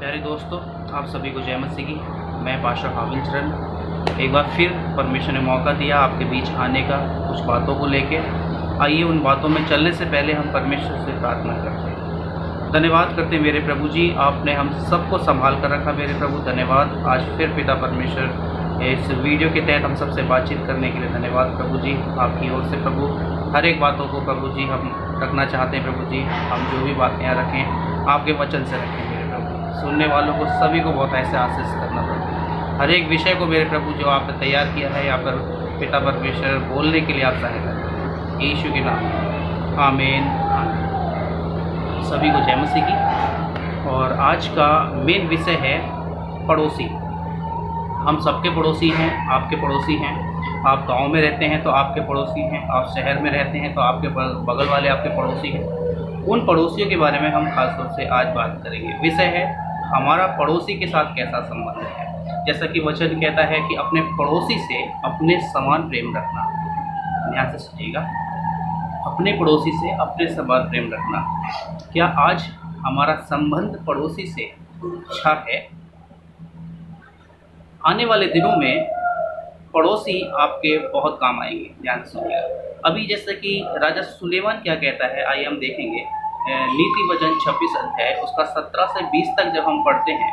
प्यारे दोस्तों, आप सभी को जय मसीह की। मैं पास्टर हाविल चरण एक बार फिर परमेश्वर ने मौका दिया आपके बीच आने का, कुछ बातों को लेके। आइए उन बातों में चलने से पहले हम परमेश्वर से प्रार्थना करते हैं। धन्यवाद करते हैं मेरे प्रभु जी, आपने हम सबको संभाल कर रखा मेरे प्रभु। धन्यवाद आज फिर पिता परमेश्वर इस वीडियो के तहत हम सबसे बातचीत करने के लिए धन्यवाद प्रभु जी। आपकी ओर से प्रभु हर एक बातों को प्रभु जी हम रखना चाहते हैं प्रभु जी। हम जो भी बातें यहाँ रखें आपके वचन से रखें मेरे प्रभु। सुनने वालों को सभी को बहुत ऐसे आशीष करना पड़ता है। हर एक विषय को मेरे प्रभु जो आपने तैयार किया है यहाँ पर पिता परमेश्वर बोलने के लिए आप सहायता करें यीशु के नाम में, आमीन। सभी को जय मसीह की। और आज का मेन विषय है पड़ोसी। हम सबके पड़ोसी हैं, आपके पड़ोसी हैं। आप गांव में रहते हैं तो आपके पड़ोसी हैं, आप शहर में रहते हैं तो आपके बगल वाले आपके पड़ोसी हैं। उन पड़ोसियों के बारे में हम खास तौर से आज बात करेंगे। विषय है हमारा पड़ोसी के साथ कैसा संबंध है। जैसा कि वचन कहता है कि अपने पड़ोसी से अपने समान प्रेम रखना। ध्यान से सुनिएगा, अपने पड़ोसी से अपने समान प्रेम रखना। क्या आज हमारा संबंध पड़ोसी से अच्छा है? आने वाले दिनों में पड़ोसी आपके बहुत काम आएंगे। ध्यान से सुनिएगा। अभी जैसे कि राजा सुलेमान क्या कहता है, आइए हम देखेंगे। नीति वचन 26 अध्याय उसका 17 से 20 तक जब हम पढ़ते हैं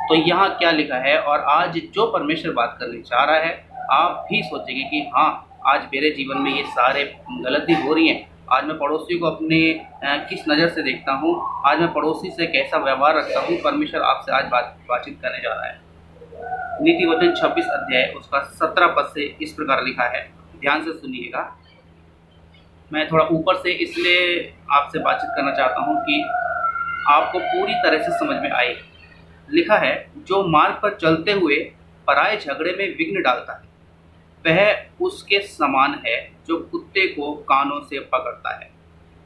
तो यहाँ क्या लिखा है। और आज जो परमेश्वर बात करने चाह रहा है, आप भी सोचेंगे कि हाँ, आज मेरे जीवन में ये सारे गलती हो रही हैं। आज मैं पड़ोसी को अपने किस नज़र से देखता हूँ, आज मैं पड़ोसी से कैसा व्यवहार रखता हूँ। परमेश्वर आपसे आज बातचीत करने जा रहा है। नीति वचन 26 अध्याय उसका 17 पद से इस प्रकार लिखा है। ध्यान से सुनिएगा। मैं थोड़ा ऊपर से इसलिए आपसे बातचीत करना चाहता हूँ कि आपको पूरी तरह से समझ में आए। लिखा है, जो मार्ग पर चलते हुए पराये झगड़े में विघ्न डालता है वह उसके समान है जो कुत्ते को कानों से पकड़ता है।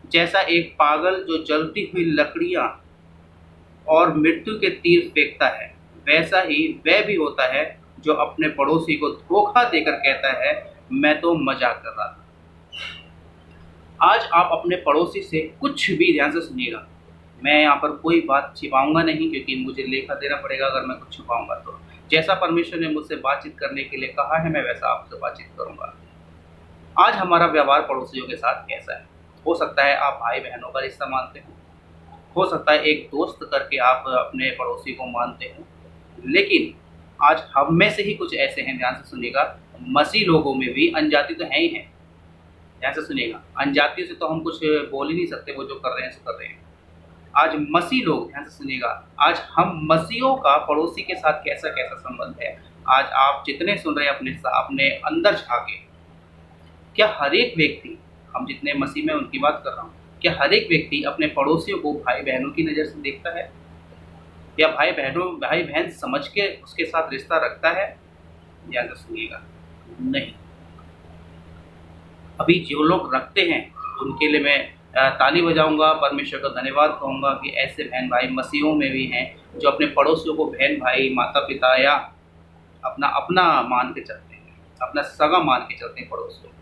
जैसा एक पागल जो जलती हुई लकड़ियाँ और मृत्यु के तीर फेंकता है, वैसा ही वह भी होता है जो अपने पड़ोसी को धोखा देकर कहता है मैं तो मजाक कर रहा था। आज आप अपने पड़ोसी से कुछ भी, ध्यान से सुनिएगा, मैं यहाँ पर कोई बात छिपाऊंगा नहीं क्योंकि मुझे लेखा देना पड़ेगा अगर मैं कुछ छिपाऊंगा तो। जैसा परमेश्वर ने मुझसे बातचीत करने के लिए कहा है मैं वैसा आपसे बातचीत करूंगा। आज हमारा व्यवहार पड़ोसियों के साथ कैसा है? हो सकता है आप भाई बहनों का रिश्ता मानते हो सकता है एक दोस्त करके आप अपने पड़ोसी को मानते हो, लेकिन आज हम में से ही कुछ ऐसे हैं, ध्यान से सुनिएगा, मसीह लोगों में भी अनजाति तो है ही है। ध्यान से सुनिएगा, अनजाति से तो हम कुछ बोल ही नहीं सकते, वो जो कर रहे हैं सो कर रहे हैं। आज मसीह लोग, ध्यान से सुनिएगा, आज हम मसीहों का पड़ोसी के साथ कैसा कैसा संबंध है। आज आप जितने सुन रहे हैं अपने अंदर झांके। क्या हर एक व्यक्ति, हम जितने मसीह में उनकी बात कर रहा हूँ, क्या हर एक व्यक्ति अपने पड़ोसियों को भाई बहनों की नज़र से देखता है या भाई बहन समझ के उसके साथ रिश्ता रखता है? ध्यान से सुनिएगा, नहीं। अभी जो लोग रखते हैं उनके लिए मैं ताली बजाऊंगा, परमेश्वर का धन्यवाद कहूँगा कि ऐसे बहन भाई मसीहों में भी हैं जो अपने पड़ोसियों को बहन भाई माता पिता या अपना मान के चलते हैं, अपना सगा मान के चलते हैं पड़ोसियों।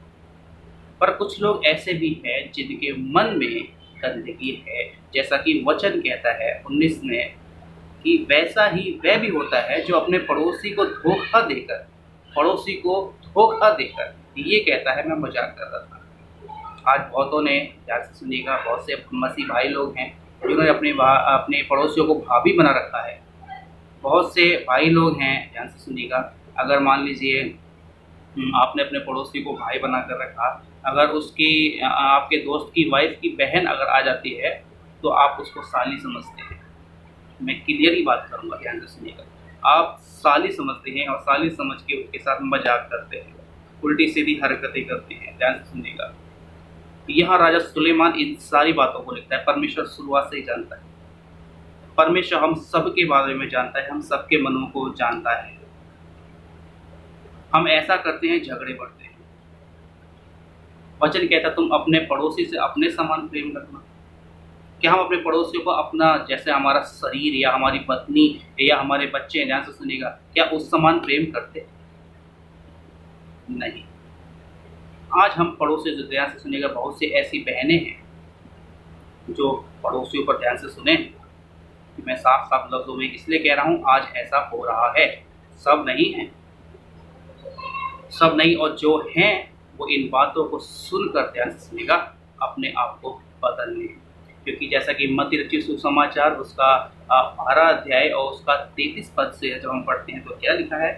पर कुछ लोग ऐसे भी हैं जिनके मन में गंदगी है। जैसा कि वचन कहता है 19 में कि वैसा ही वह भी होता है जो अपने पड़ोसी को धोखा देकर ये कहता है मैं मजाक कर रहा था। आज बहुतों ने, ध्यान से सुनिएगा, बहुत से मसीह भाई लोग हैं जिन्होंने अपने पड़ोसियों को भाभी बना रखा है। बहुत से भाई लोग हैं, ध्यान से सुनिएगा, अगर मान लीजिए आपने अपने पड़ोसी को भाई बना कर रखा, अगर उसकी आपके दोस्त की वाइफ की बहन अगर आ जाती है तो आप उसको साली समझते हैं। मैं क्लियर ही बात करूँगा, ध्यान से सुनिएगा। आप साली समझते हैं और साली समझ के उसके साथ मजाक करते हैं, उल्टी सीधी हरकतें करते हैं। ध्यान से सुनिएगा, यहाँ राजा सुलेमान इन सारी बातों को लिखता है। परमेश्वर शुरुआत से ही जानता है, परमेश्वर हम सब के बारे में जानता है, हम सबके मनों को जानता है। हम ऐसा करते हैं, झगड़े बढ़ते हैं। वचन कहता तुम अपने पड़ोसी से अपने समान प्रेम रखना। क्या हम अपने पड़ोसियों को अपना, जैसे हमारा शरीर या हमारी पत्नी या हमारे बच्चे, ध्यान से सुनिएगा, क्या उस समान प्रेम करते? नहीं। आज हम पड़ोसी से, ध्यान से सुनिएगा, बहुत सी ऐसी बहनें हैं जो पड़ोसियों पर, ध्यान से सुने, मैं साफ साफ लफ्ज़ों में इसलिए कह रहा हूँ, आज ऐसा हो रहा है। सब नहीं है, सब नहीं, और जो हैं वो इन बातों को सुनकर ध्यान से सुनेगा, अपने आप को बदल ले। क्योंकि जैसा कि मत्ती रचित सुसमाचार उसका 12 अध्याय और उसका 33 पद से जब हम पढ़ते हैं तो क्या लिखा है,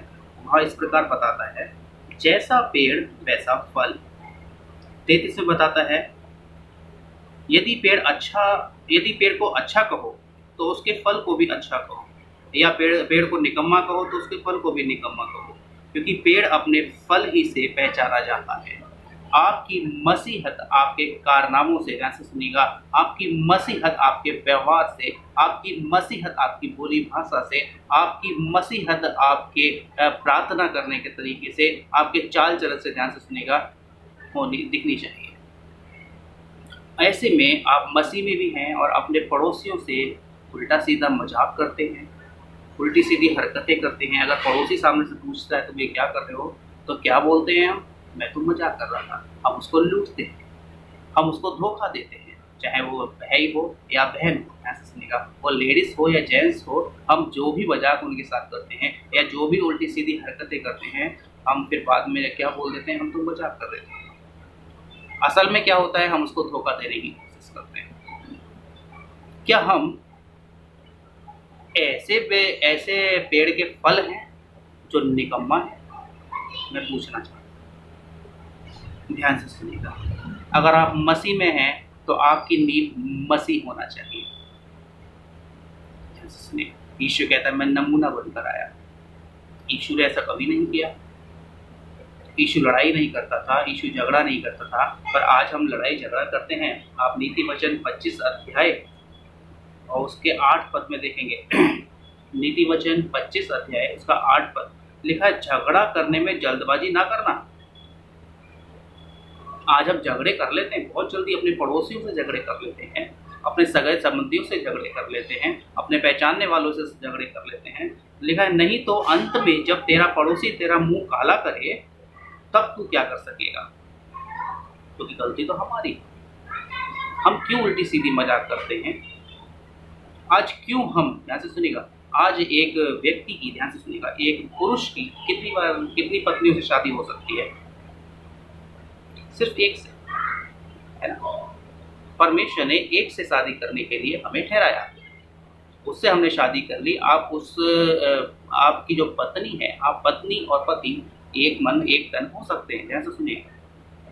वहाँ इस प्रकार बताता है, जैसा पेड़ वैसा फल। 33 में बताता है, यदि पेड़ को अच्छा कहो तो उसके फल को भी अच्छा कहो, या पेड़ को निकम्मा कहो तो उसके फल को भी निकम्मा कहो, क्योंकि पेड़ अपने फल ही से पहचाना जाता है। आपकी मसीहत आपके कारनामों से, ध्यान से सुनिएगा, आपकी मसीहत आपके व्यवहार से, आपकी मसीहत आपकी बोली भाषा से, आपकी मसीहत आपके प्रार्थना करने के तरीके से, आपके चाल चलन से, ध्यान से सुनिएगा, दिखनी चाहिए। ऐसे में आप मसीह में भी हैं और अपने पड़ोसियों से उल्टा सीधा मजाक करते हैं, उल्टी सीधी हरकतें करते हैं। अगर पड़ोसी सामने से पूछता है तुम ये क्या कर रहे हो, तो क्या बोलते हैं हम, मैं तो मजाक कर रहा था। हम उसको लूटते हैं, हम उसको धोखा देते हैं, चाहे वो भाई हो या बहन हो, ऐसा सुनिएगा, वो लेडीज़ हो या जेंट्स हो, हम जो भी मजाक उनके साथ करते हैं या जो भी उल्टी सीधी हरकतें करते हैं, हम फिर बाद में क्या बोल देते हैं, हम तो मजाक कर रहे थे। असल में क्या होता है, हम उसको धोखा देने की कोशिश करते हैं। क्या हम ऐसे पेड़ के फल हैं जो निकम्मा है? मैं पूछना चाहता हूँ, ध्यान से सुनिएगा। अगर आप मसीह में हैं तो आपकी नींव मसीह होना चाहिए। ध्यान से सुनिए, यीशु कहता है मैं नमूना बनकर आया। यीशु ने ऐसा कभी नहीं किया। यीशु लड़ाई नहीं करता था, यीशु झगड़ा नहीं करता था, पर आज हम लड़ाई झगड़ा करते हैं। आप नीति वचन 25 अध्याय और उसके 8 पद में देखेंगे। नीति वचन 25 अध्याय उसका 8 पद लिखा है, झगड़ा करने में जल्दबाजी ना करना। आज हम झगड़े कर लेते हैं बहुत जल्दी, अपने पड़ोसियों से झगड़े कर लेते हैं, अपने सगे संबंधियों से झगड़े कर लेते हैं, अपने पहचानने वालों से झगड़े कर लेते हैं। लिखा है, नहीं तो अंत में जब तेरा पड़ोसी तेरा मुंह काला करे तब तू क्या कर सकेगा, क्योंकि गलती तो हमारी। हम क्यों उल्टी सीधी मजाक करते हैं? आज क्यों हम, ध्यान से सुनिएगा, आज एक व्यक्ति की, ध्यान से सुनिएगा, एक पुरुष की कितनी पत्नियों से शादी हो सकती है? सिर्फ एक से, है ना। परमेश्वर ने एक से शादी करने के लिए हमें ठहराया, उससे हमने शादी कर ली। आपकी जो पत्नी है, आप पत्नी और पति एक मन एक तन हो सकते हैं, ध्यान से सुनिए।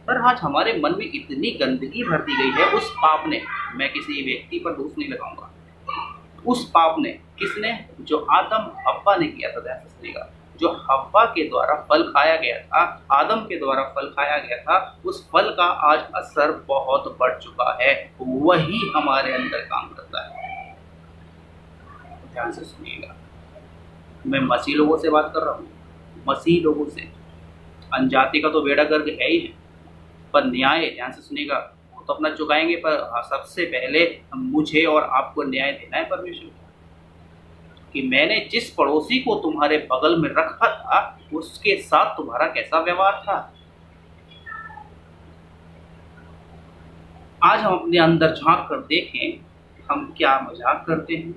पर आज हमारे मन में इतनी गंदगी भर दी गई है उस पाप ने, मैं किसी व्यक्ति पर दोष नहीं लगाऊंगा, उस पाप ने, किसने, जो आदम हव्वा ने किया था, ध्यान से सुनिएगा, जो हव्वा के द्वारा फल खाया गया था, आदम के द्वारा फल खाया गया था, उस फल का आज असर बहुत बढ़ चुका है, वही हमारे अंदर काम करता है। ध्यान से सुनिएगा, मैं मसीह लोगों से बात कर रहा हूँ, मसीह लोगों से। अनजाति का तो बेड़ा गर्क है ही है, पर न्याय, ध्यान से सुनिएगा, वो तो अपना चुकाएंगे, पर सबसे पहले मुझे और आपको न्याय देना है परमेश्वर कि मैंने जिस पड़ोसी को तुम्हारे बगल में रखा था उसके साथ तुम्हारा कैसा व्यवहार था। आज हम अपने अंदर झांक कर देखें, हम क्या मजाक करते हैं,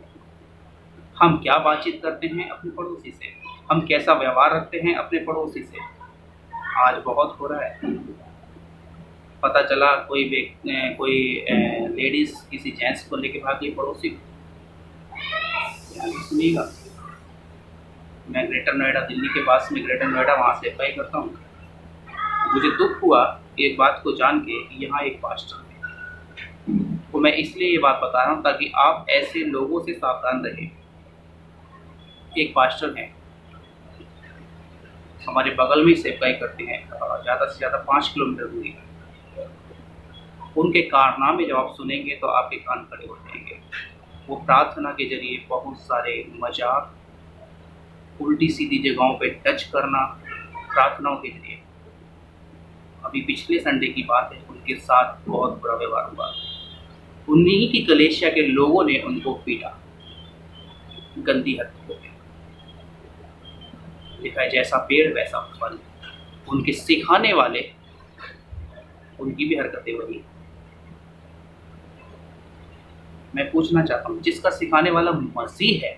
हम क्या बातचीत करते हैं अपने पड़ोसी से, हम कैसा व्यवहार रखते हैं अपने पड़ोसी से। आज बहुत हो रहा है। पता चला कोई लेडीज किसी जेंट्स को लेके भाग गई पड़ोसी को। सुनिएगा, मैं ग्रेटर नोएडा, दिल्ली के पास में ग्रेटर नोएडा, वहाँ से अप्लाई करता हूँ। मुझे दुख हुआ एक बात को जान के कि यहाँ एक पास्टर है, तो मैं इसलिए ये बात बता रहा हूँ ताकि आप ऐसे लोगों से सावधान रहें। एक पास्टर है, हमारे बगल में ही सेवकाई करते हैं, ज़्यादा से ज़्यादा 5 किलोमीटर दूरी है। उनके कारनामे जब आप सुनेंगे तो आपके कान खड़े हो जाएंगे। वो प्रार्थना के जरिए बहुत सारे मजाक, उल्टी सीधी जगहों पे टच करना, प्रार्थनाओं के जरिए। अभी पिछले संडे की बात है, उनके साथ बहुत बुरा व्यवहार हुआ। उन्हीं की कलेशिया के लोगों ने उनको पीटा, गंदी हरकतों में। लिखा है, जैसा पेड़ वैसा फल। उनके सिखाने वाले, उनकी भी हरकतें वही। मैं पूछना चाहता हूँ, जिसका सिखाने वाला मसीह है,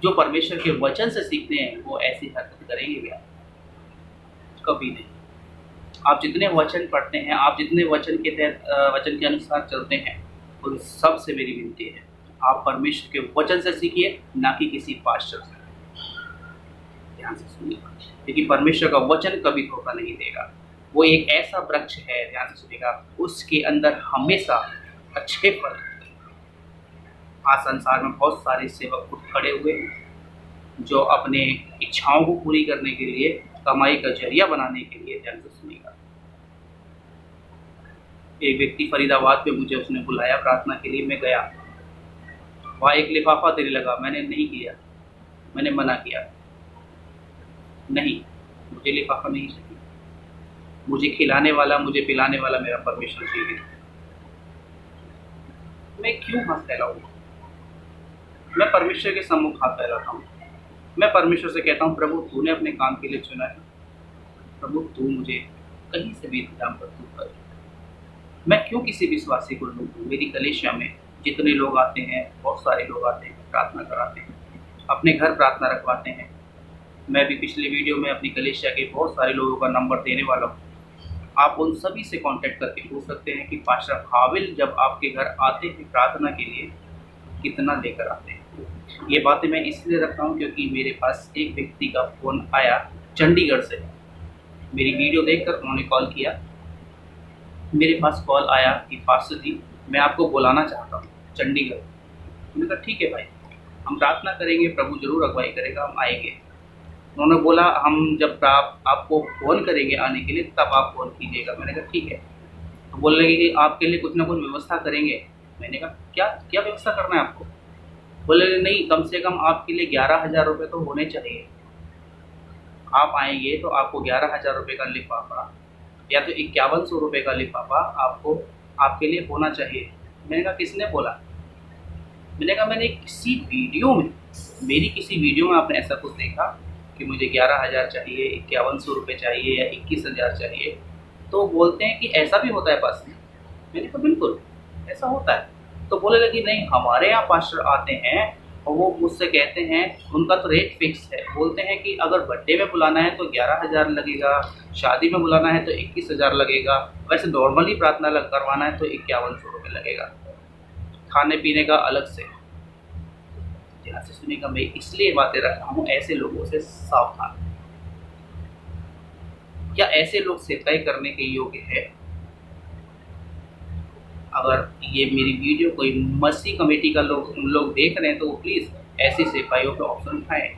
जो परमेश्वर के वचन से सीखते हैं, वो ऐसी हरकत करेंगे क्या? कभी नहीं। आप जितने वचन पढ़ते हैं, आप जितने वचन के तहत वचन के अनुसार चलते हैं, उन सब से मेरी विनती है, आप परमेश्वर के वचन से सीखिए, ना कि किसी पास्टर से। ध्यान से सुनिएगा, क्योंकि परमेश्वर का वचन कभी धोखा नहीं देगा। वो एक ऐसा वृक्ष है, ध्यान से सुनिएगा, उसके अंदर हमेशा अच्छे फल। आज संसार में बहुत सारे सेवक उठ खड़े हुए जो अपने इच्छाओं को पूरी करने के लिए, कमाई का जरिया बनाने के लिए, ध्यान से सुनिएगा। एक व्यक्ति फरीदाबाद में मुझे उसने बुलाया प्रार्थना के लिए, मैं गया, वहाँ एक लिफाफा देने लगा, मैंने नहीं किया, मैंने मना किया, नहीं, मुझे लिफाफा नहीं चाहिए, मुझे खिलाने वाला, मुझे पिलाने वाला मेरा परमेश्वर चाहिए। मैं क्यों हाथ फैलाऊंगा? मैं परमेश्वर के सम्मुख हाथ फैलाता हूँ। मैं परमेश्वर से कहता हूँ, प्रभु तूने अपने काम के लिए चुना है, प्रभु तू मुझे कहीं से भी इंतजाम कर, तू कर। मैं क्यों किसी विश्वासी को लूँ? मेरी कलीसिया में जितने लोग आते हैं, बहुत सारे लोग आते हैं, प्रार्थना कराते हैं, अपने घर प्रार्थना रखवाते हैं। मैं भी पिछले वीडियो में अपनी कलीसिया के बहुत सारे लोगों का नंबर देने वाला हूँ। आप उन सभी से कांटेक्ट करके पूछ सकते हैं कि पास्टर हाविल जब आपके घर आते हैं प्रार्थना के लिए, कितना लेकर आते हैं। ये बातें मैं इसलिए रखता हूँ क्योंकि मेरे पास एक व्यक्ति का फ़ोन आया चंडीगढ़ से। मेरी वीडियो देखकर उन्होंने कॉल किया, मेरे पास कॉल आया कि पास्टर जी मैं आपको बुलाना चाहता हूँ चंडीगढ़। मैंने कहा ठीक है भाई, हम प्रार्थना करेंगे, प्रभु जरूर अगुवाई करेगा, हम आएंगे। उन्होंने बोला हम जब आपको फ़ोन करेंगे आने के लिए तब आप फ़ोन कीजिएगा। मैंने कहा ठीक है। तो बोल रहे कि आपके लिए कुछ ना कुछ व्यवस्था करेंगे। मैंने कहा क्या क्या व्यवस्था करना है आपको? बोले नहीं, कम से कम आपके लिए 11,000 रुपये तो होने चाहिए। आप आएंगे तो आपको 11,000 रुपये का लिफाफा या तो 5100 रुपये का लिफाफा आपको आपके लिए होना चाहिए। मैंने कहा किसने बोला? मैंने कहा मैंने किसी वीडियो में, मेरी किसी वीडियो में आपने ऐसा कुछ देखा कि मुझे 11,000 चाहिए, 5100 रुपये चाहिए या 21,000 चाहिए? तो बोलते हैं कि ऐसा भी होता है पास में। मैंने कहा बिल्कुल ऐसा होता है। तो बोले लगी नहीं, हमारे यहाँ पास्टर आते हैं और वो मुझसे कहते हैं, उनका तो रेट फिक्स है। बोलते हैं कि अगर बर्थडे में बुलाना है तो 11,000 लगेगा, शादी में बुलाना है तो 21,000 लगेगा, वैसे नॉर्मली प्रार्थना करवाना है तो 5100 रुपये लगेगा, खाने पीने का अलग से। ध्यान से सुनिएगा, मैं इसलिए बातें रख रहा हूँ, ऐसे लोगों से सावधान। क्या ऐसे लोग सेवकाई करने के योग्य है? अगर ये मेरी वीडियो कोई मसीह कमेटी का लोग देख रहे हैं तो वो प्लीज़ ऐसी सेवकाइयों का ऑप्शन उठाएं।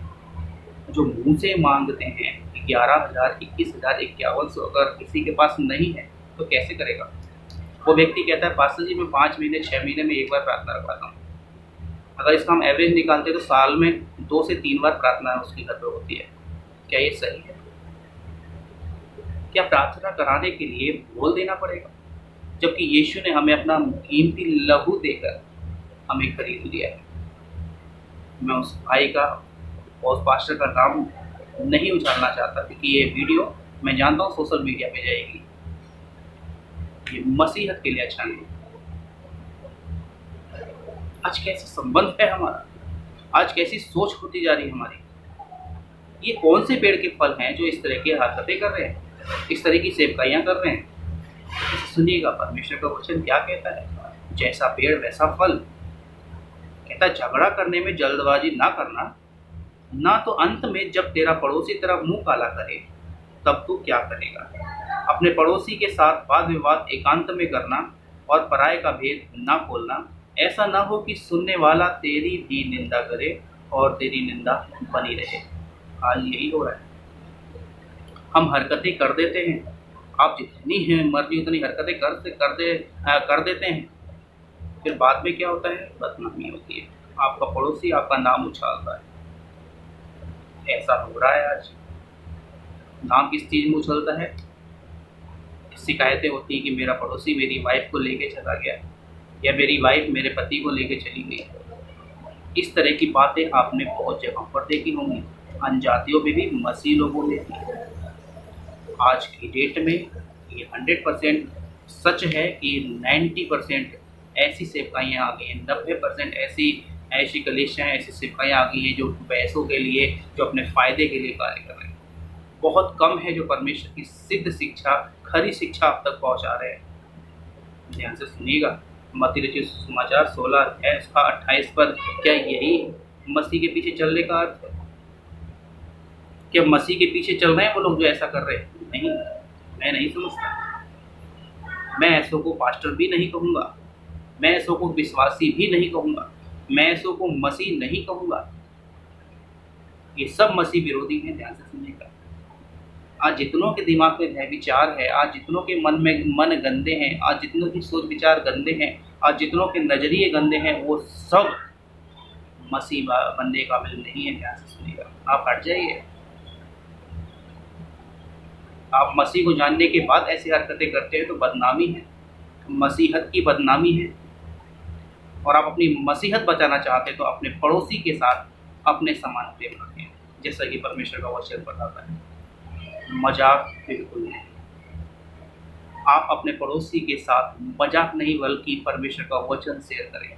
जो मुंह से मांगते हैं कि 11,000, 21,000, 5100, अगर किसी के पास नहीं है तो कैसे करेगा? वो व्यक्ति कहता है पास्टर जी मैं 5 महीने 6 महीने में एक बार प्रार्थना रखवाता हूँ। अगर इसका हम एवरेज निकालते हैं तो साल में 2 से 3 बार प्रार्थना उसके घर पर होती है। क्या ये सही है? क्या प्रार्थना कराने के लिए बोल देना पड़ेगा? जबकि यीशु ने हमें अपना कीमती लहू देकर हमें खरीद लिया है। मैं उस भाई का और उस पास्टर का नाम नहीं उछालना चाहता क्योंकि ये वीडियो मैं जानता हूँ सोशल मीडिया पे जाएगी। ये मसीहत के लिए अच्छा नहीं। आज कैसे संबंध है हमारा, आज कैसी सोच होती जा रही है हमारी। ये कौन से पेड़ के फल हैं जो इस तरह की हरकतें कर रहे हैं, इस तरह की सेवकाइयाँ कर रहे हैं? सुनिएगा परमेश्वर का वचन क्या कहता है, जैसा पेड़ वैसा फल। कहता है झगड़ा करने में जल्दबाजी ना करना, ना तो अंत में जब तेरा पड़ोसी तेरा मुंह काला करे तब तू क्या करेगा। अपने पड़ोसी के साथ वाद विवाद एकांत में करना और पराये का भेद ना खोलना, ऐसा ना हो कि सुनने वाला तेरी भी निंदा करे और तेरी निंदा बनी रहे। आज यही हो रहा है, हम हरकतें कर देते हैं, आप जितनी मर्जी उतनी हरकतें कर देते हैं, फिर बाद में क्या होता है? बदनामी होती है, आपका पड़ोसी आपका नाम उछालता है। ऐसा हो रहा है आज। नाम किस चीज़ में उछलता है? शिकायतें होती हैं कि मेरा पड़ोसी मेरी वाइफ को लेके चला गया या मेरी वाइफ मेरे पति को लेके चली गई। इस तरह की बातें आपने बहुत जगह पर देखी होंगी, अनजातियों में भी, मसीह लोगों में भी। आज की डेट में ये 100% सच है कि 90% ऐसी सेवकाइयाँ आ गई हैं, 90% ऐसी ऐसी कलीसियाँ, ऐसी सेवकाइयाँ आ गई हैं जो पैसों के लिए, जो अपने फ़ायदे के लिए कार्य कर रहे हैं। बहुत कम है जो परमेश्वर की सिद्ध शिक्षा, खरी शिक्षा आप तक पहुँचा रहे हैं। ध्यान से सुनिएगा, मत्ती रचित सुसमाचार 16 अध्याय उसका 28 पद, क्या यही मसीह के पीछे चलने का अर्थ है? क्या मसीह के पीछे चल रहे हैं वो लोग जो ऐसा कर रहे हैं? नहीं, मैं नहीं समझता। मैं ऐसों को पास्टर भी नहीं कहूँगा, मैं ऐसों को विश्वासी भी नहीं कहूँगा, मैं ऐसों को मसीह नहीं कहूँगा। ये सब मसीह विरोधी हैं। ध्यान से सुनिएगा, आज जितनों के दिमाग में भय विचार है, आज जितनों के मन गंदे हैं, आज जितनों की सोच विचार गंदे हैं, आज जितनों के नजरिए गंदे हैं, वो सब मसीह बनने काबिल नहीं है। ध्यान से सुनिएगा, आप हट जाइए। आप मसीह को जानने के बाद ऐसी हरकतें करते हैं तो बदनामी है, मसीहत की बदनामी है। और आप अपनी मसीहत बचाना चाहते हैं तो अपने पड़ोसी के साथ अपने समान प्रेम रखें, जैसा कि परमेश्वर का वचन बताता है। मजाक बिल्कुल नहीं। आप अपने पड़ोसी के साथ मजाक नहीं बल्कि परमेश्वर का वचन शेयर करें,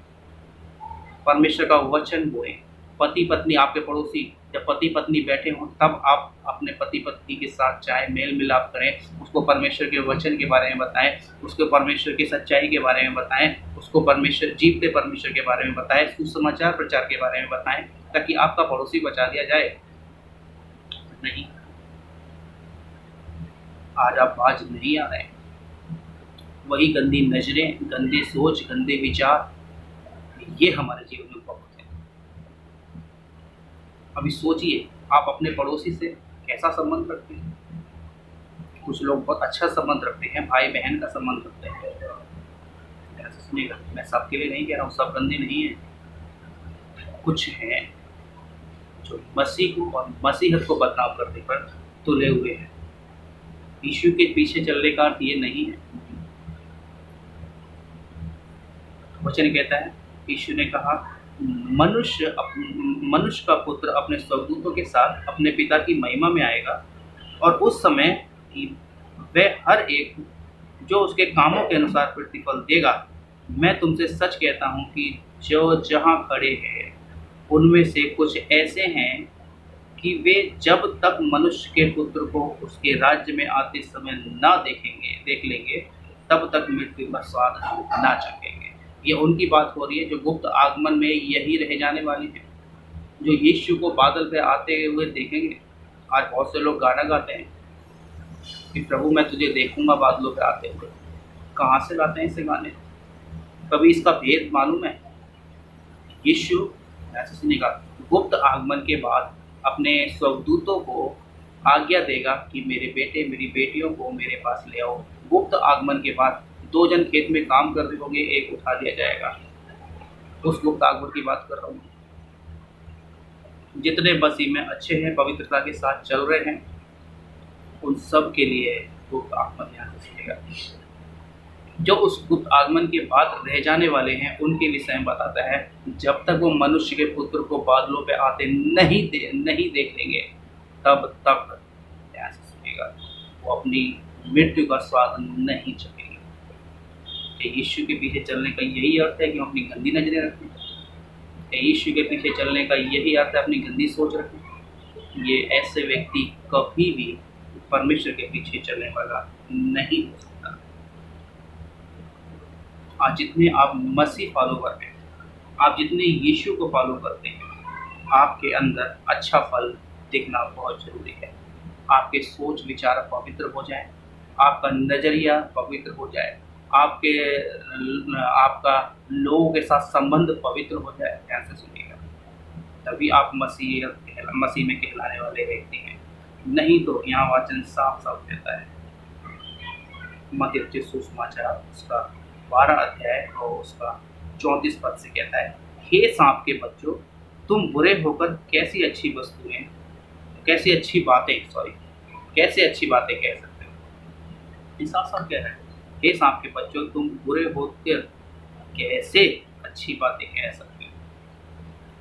परमेश्वर का वचन बोलें। पति पत्नी, आपके पड़ोसी जब पति पत्नी बैठे हों तब आप अपने पति पत्नी के साथ चाहे मेल मिलाप करें, उसको परमेश्वर के वचन के बारे में बताएं, उसको परमेश्वर की सच्चाई के बारे में बताएं, उसको परमेश्वर जीवते परमेश्वर के बारे में बताएं, सुसमाचार प्रचार के बारे में बताएं, ताकि आपका पड़ोसी बचा दिया जाए। नहीं, आज आप बाज नहीं आ रहे हैं। वही गंदी नजरें, गंदी सोच, गंदे विचार, ये हमारे जीवन में बहुत है। अभी सोचिए, आप अपने पड़ोसी से कैसा संबंध रखते हैं? कुछ लोग बहुत अच्छा संबंध रखते हैं, भाई बहन का संबंध रखते हैं। ऐसा सुनिएगा, मैं सबके लिए नहीं कह रहा हूँ, सब गंदे नहीं है। कुछ हैं जो मसीह को और मसीहत को बदनाम करने पर तुले हुए हैं। यीशु के पीछे चलने का अर्थ ये नहीं है। वचन कहता है, यीशु ने कहा, मनुष्य का पुत्र अपने स्वर्गदूतों के साथ अपने पिता की महिमा में आएगा, और उस समय वह हर एक जो उसके कामों के अनुसार प्रतिफल देगा। मैं तुमसे सच कहता हूँ कि जो जहाँ खड़े हैं उनमें से कुछ ऐसे हैं कि वे जब तक मनुष्य के पुत्र को उसके राज्य में आते समय ना देख लेंगे, तब तक मृत्यु का स्वाद ना चखेंगे। ये उनकी बात हो रही है जो गुप्त आगमन में यही रह जाने वाली है, जो यीशु को बादल पे आते हुए देखेंगे। आज बहुत से लोग गाना गाते हैं कि प्रभु मैं तुझे देखूंगा बादलों पे आते हुए। कहाँ से लाते हैं ऐसे गाने? कभी इसका भेद मालूम है? यीशु ऐसे सुनिएगा, गुप्त आगमन के बाद अपने स्वर्गदूतों को आज्ञा देगा कि मेरे बेटे मेरी बेटियों को मेरे पास ले आओ। गुप्त आगमन के बाद 2 जन खेत में काम कर रहे होंगे, एक उठा दिया जाएगा। उस गुप्त आगमन की बात कर रहा हूँ। जितने मसीह में अच्छे हैं, पवित्रता के साथ चल रहे हैं, उन सब के लिए गुप्त आगमन यहाँ से सुनेगा। जो उस गुप्त आगमन के बाद रह जाने वाले हैं उनके विषय में बताता है, जब तक वो मनुष्य के पुत्र को बादलों पे आते नहीं देख लेंगे, तब तक ध्यान से सुनिएगा, वो अपनी मृत्यु का स्वाद नहीं चखेंगे। यीशु के पीछे चलने का यही अर्थ है कि हम अपनी गंदी नजरें रखें? यीशु के पीछे चलने का यही अर्थ है अपनी गंदी सोच रखें? ये ऐसे व्यक्ति कभी भी परमेश्वर के पीछे चलने वाला नहीं हो सकता। आज जितने आप मसीह फॉलो करते हैं, आप जितने यीशु को फॉलो करते हैं, आपके अंदर अच्छा फल दिखना बहुत जरूरी है। आपके सोच विचार पवित्र हो जाए, आपका नजरिया पवित्र हो जाए, आपका लोगों के साथ संबंध पवित्र हो जाए। ध्यान से सुनिएगा, तभी आप मसीह में कहलाने वाले व्यक्ति हैं। नहीं तो यहाँ वचन साफ साफ कहता है, मत्ती रचित सुसमाचार उसका 12 अध्याय और उसका 34 पद से कहता है, हे सांप के बच्चों, तुम बुरे होकर कैसी अच्छी बातें कह सकते हो? साफ साफ कह रहा है, हे सांप के बच्चों, तुम बुरे होकर कैसे अच्छी बातें कह सकते हो?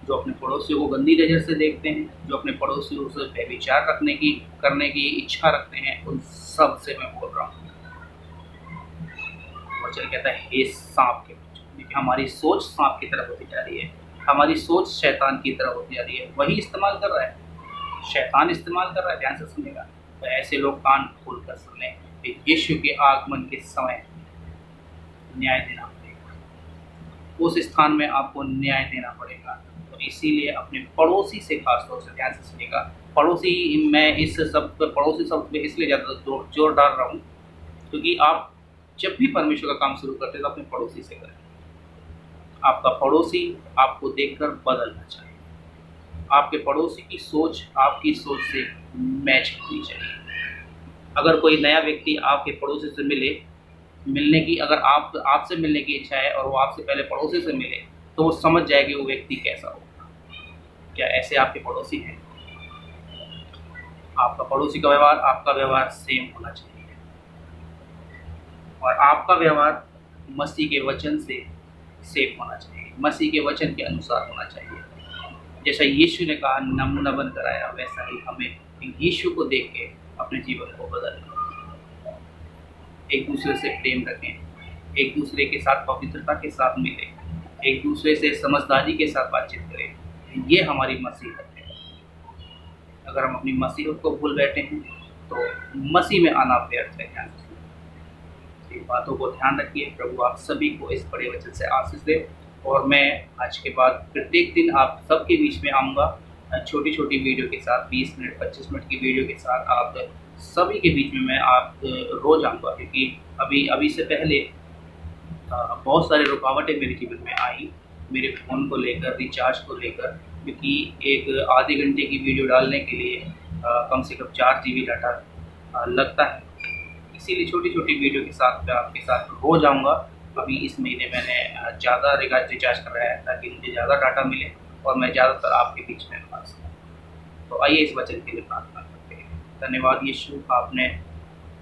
जो अपने पड़ोसियों को गंदी नजर से देखते हैं, जो अपने पड़ोसियों से व्यभिचार करने की इच्छा रखते हैं, उन सब से मैं बोल रहा हूँ। वचन कहता है, हे सांप के बच्चों, क्योंकि हमारी सोच सांप की तरफ होती जा रही है, हमारी सोच शैतान की तरफ होती जा रही है। वही इस्तेमाल कर रहा है, शैतान इस्तेमाल कर रहा है। ध्यान से सुनेगा। तो ऐसे लोग कान खोल कर सुन लें कि यीशु के आगमन के समय न्याय देना पड़ेगा, उस स्थान में आपको न्याय देना पड़ेगा। तो इसीलिए अपने पड़ोसी से खास तौर से ध्यान से सुनिएगा। पड़ोसी, मैं इस शब्द पर, पड़ोसी शब्द पे इसलिए ज़्यादा जोर डाल रहा हूँ क्योंकि आप जब भी परमेश्वर का काम शुरू करते हैं तो अपने पड़ोसी से करें। आपका पड़ोसी आपको देखकर बदलना चाहिए, आपके पड़ोसी की सोच आपकी सोच से मैच होनी चाहिए। अगर कोई नया व्यक्ति आपके पड़ोसी से मिलने की, अगर आपसे मिलने की इच्छा है और वो आपसे पहले पड़ोसी से मिले तो वो समझ जाएगी वो व्यक्ति कैसा होगा। क्या ऐसे आपके पड़ोसी हैं? आपका पड़ोसी का व्यवहार आपका व्यवहार सेम होना चाहिए और आपका व्यवहार मसीह के वचन से सेम होना चाहिए, मसीह के वचन के अनुसार होना चाहिए। जैसा यीशु ने कहा नमूना बनकर आया, वैसा ही हमें यीशु को देख के अपने जीवन को बदलना। एक दूसरे से प्रेम रखें, एक दूसरे के साथ पवित्रता के साथ मिलें, एक दूसरे से समझदारी के साथ बातचीत करें। ये हमारी मसीहत है। अगर हम अपनी मसीहत को भूल बैठे हैं तो मसीह में आना व्यर्थ है। ध्यान रखिए, इन बातों को ध्यान रखिए। प्रभु आप सभी को इस बड़े वचन से आशीष दे और मैं आज के बाद प्रत्येक दिन आप सबके बीच में आऊँगा छोटी छोटी वीडियो के साथ, 20 मिनट 25 मिनट की वीडियो के साथ आप सभी के बीच में मैं आप रोज़ आऊँगा। क्योंकि अभी से पहले बहुत सारे रुकावटें मेरे जीवन में आई, मेरे फ़ोन को लेकर, रिचार्ज को लेकर, क्योंकि एक आधे घंटे की वीडियो डालने के लिए कम से कम 4 GB डाटा लगता है। इसीलिए छोटी छोटी वीडियो के साथ मैं आपके साथ रोज़ आऊँगा। अभी इस महीने मैंने ज़्यादा रिचार्ज कराया है ताकि मुझे ज़्यादा डाटा मिले और मैं ज़्यादातर आपके बीच में आ सकूँ। तो आइए इस वचन के लिए प्रार्थना करते हैं। धन्यवाद यीशु, आपने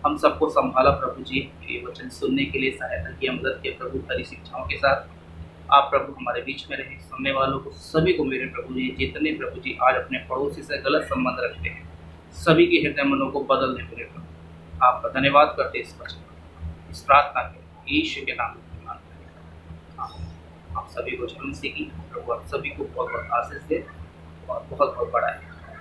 हम सबको संभाला प्रभु जी, ये वचन सुनने के लिए सहायता की, मदद किया प्रभु। हरी शिक्षाओं के साथ आप प्रभु हमारे बीच में रहे। सुनने वालों को सभी को मेरे प्रभु जी, जितने प्रभु जी आज अपने पड़ोसी से गलत संबंध रखते हैं, सभी के हृदय मनों को बदल दें मेरे प्रभु। आपका धन्यवाद करते इस वचन, इस प्रार्थना के यीशु के नाम में आप सभी को जन्म से की। प्रभु आप सभी को बहुत बहुत आशीष दे और बहुत बहुत बड़ा है।